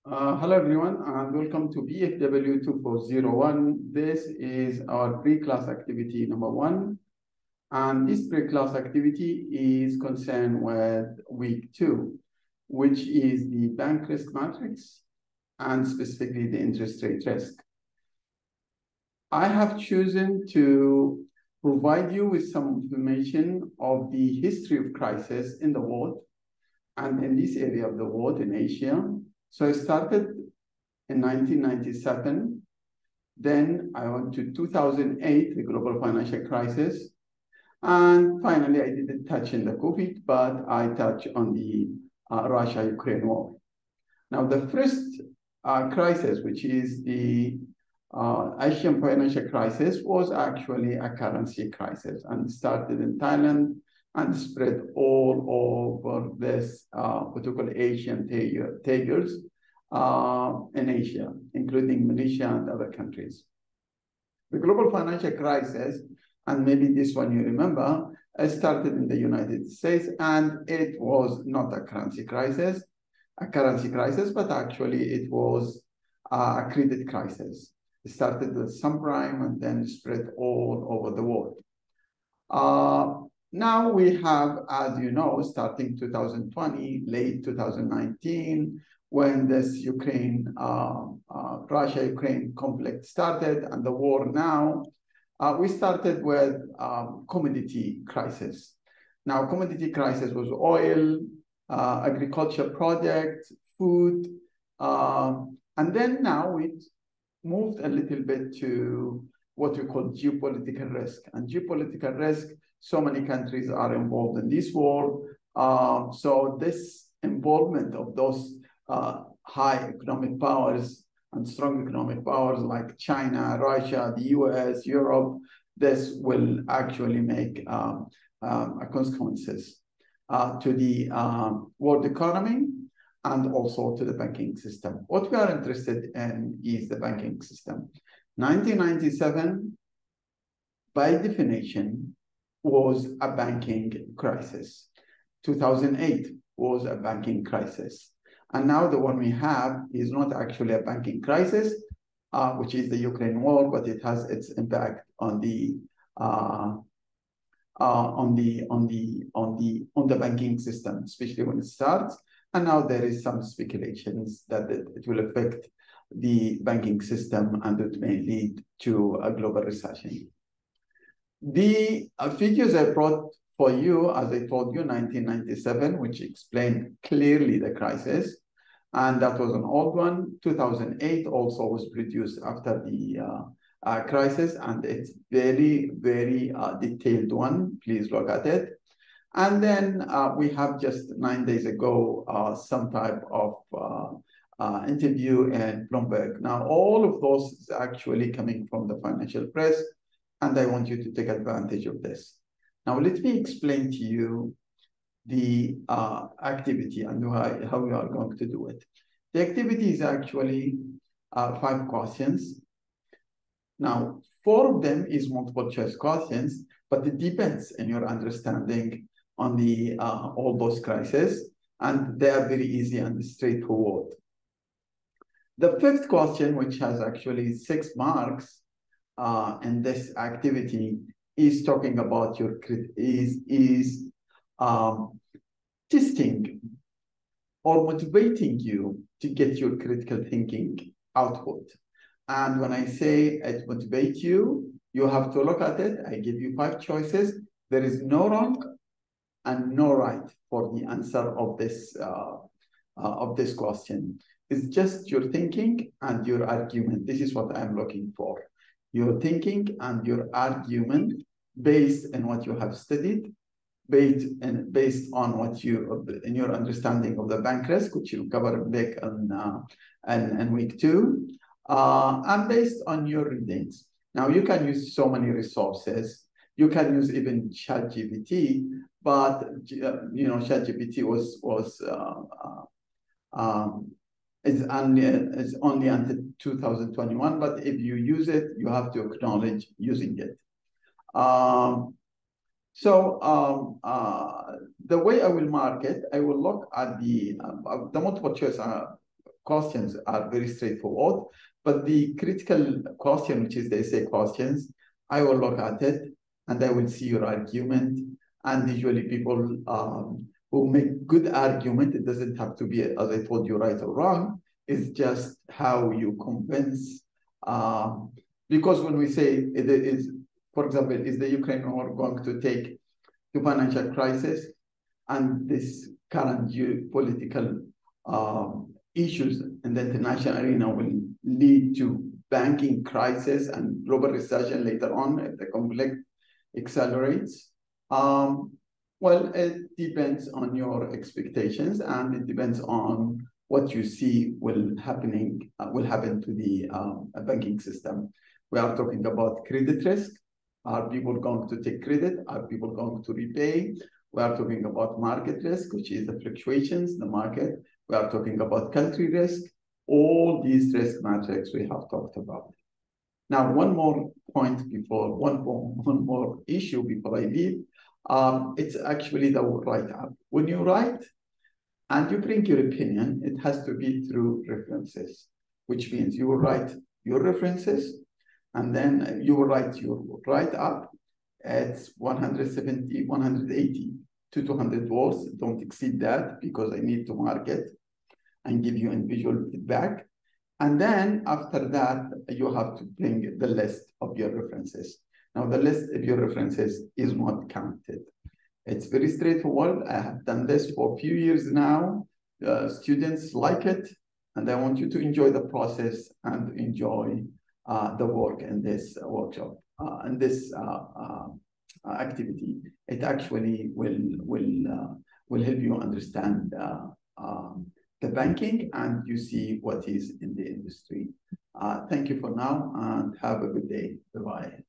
Hello everyone and welcome to BFW 2401. This is our pre-class activity number 1, and this pre-class activity is concerned with week 2, which is the bank risk matrix and specifically the interest rate risk. I have chosen to provide you with some information of the history of crisis in the world and in this area of the world in Asia. So I started in 1997. Then I went to 2008, the global financial crisis. And finally, I didn't touch on the COVID, but I touched on the Russia-Ukraine war. Now, the first crisis, which is the Asian financial crisis, was actually a currency crisis and started in Thailand and spread all over this what we call Asian tigers in Asia, including Malaysia and other countries. The global financial crisis, and maybe this one you remember, started in the United States, and it was not a currency crisis, but actually it was a credit crisis. It started with subprime and then spread all over the world. Now we have, as you know, starting 2020, late 2019, when this Russia-Ukraine conflict started and the war now, we started with commodity crisis. Now, commodity crisis was oil, agriculture products, food, and then now we moved a little bit to what we call geopolitical risk. And geopolitical risk, so many countries are involved in this war. So this involvement of those high economic powers and strong economic powers like China, Russia, the US, Europe, this will actually make consequences to the world economy and also to the banking system. What we are interested in is the banking system. 1997, by definition, was a banking crisis. 2008 was a banking crisis. And now the one we have is not actually a banking crisis, which is the Ukraine war, but it has its impact on the banking system, especially when it starts. And now there is some speculations that it will affect the banking system and it may lead to a global recession. The figures I brought for you, as I told you, 1997, which explained clearly the crisis, and that was an old one. 2008 also was produced after the crisis, and it's very, very detailed one. Please look at it. And then we have just 9 days ago some type of interview in Bloomberg. Now, all of those is actually coming from the financial press, and I want you to take advantage of this. Now, let me explain to you the activity and how we are going to do it. The activity is actually 5 questions. Now, 4 of them is multiple choice questions, but it depends on your understanding on the all those crises, and they are very easy and straightforward. The 5th question, which has actually 6 marks in this activity, is talking about your testing or motivating you to get your critical thinking output. And when I say it motivates you, you have to look at it. I give you 5 choices. There is no wrong and no right for the answer of this question. It's just your thinking and your argument. This is what I'm looking for. Your thinking and your argument based on what you have studied, based on what in your understanding of the bank risk, which you cover back in week 2, and based on your readings. Now, you can use so many resources. You can use even ChatGPT, but ChatGPT is only until 2021. But if you use it, you have to acknowledge using it. The way I will mark it, I will look at the multiple choice questions are very straightforward, but the critical question, which is the essay questions, I will look at it and I will see your argument. And usually people who make good argument, it doesn't have to be, as I told you, right or wrong. It's just how you convince. Because when we say it is, for example, is the Ukraine war going to take to financial crisis, and this current geopolitical issues in the international arena will lead to banking crisis and global recession later on if the conflict accelerates. Well, it depends on your expectations, and it depends on what you see will happen to the banking system. We are talking about credit risk. Are people going to take credit? Are people going to repay? We are talking about market risk, which is the fluctuations in the market. We are talking about country risk. All these risk metrics we have talked about. Now, one more point before, one more issue before I leave. It's actually the write-up. When you write and you bring your opinion, it has to be through references, which means you will write your references and then you will write your write-up. It's 170, 180 to 200 words. Don't exceed that because I need to mark it and give you individual feedback. And then after that, you have to bring the list of your references. Now, the list of your references is not counted. It's very straightforward. I have done this for a few years now. Students like it, and I want you to enjoy the process and enjoy the work in this workshop, and this activity. It actually will help you understand the banking, and you see what is in the industry. Thank you for now, and have a good day. Bye-bye.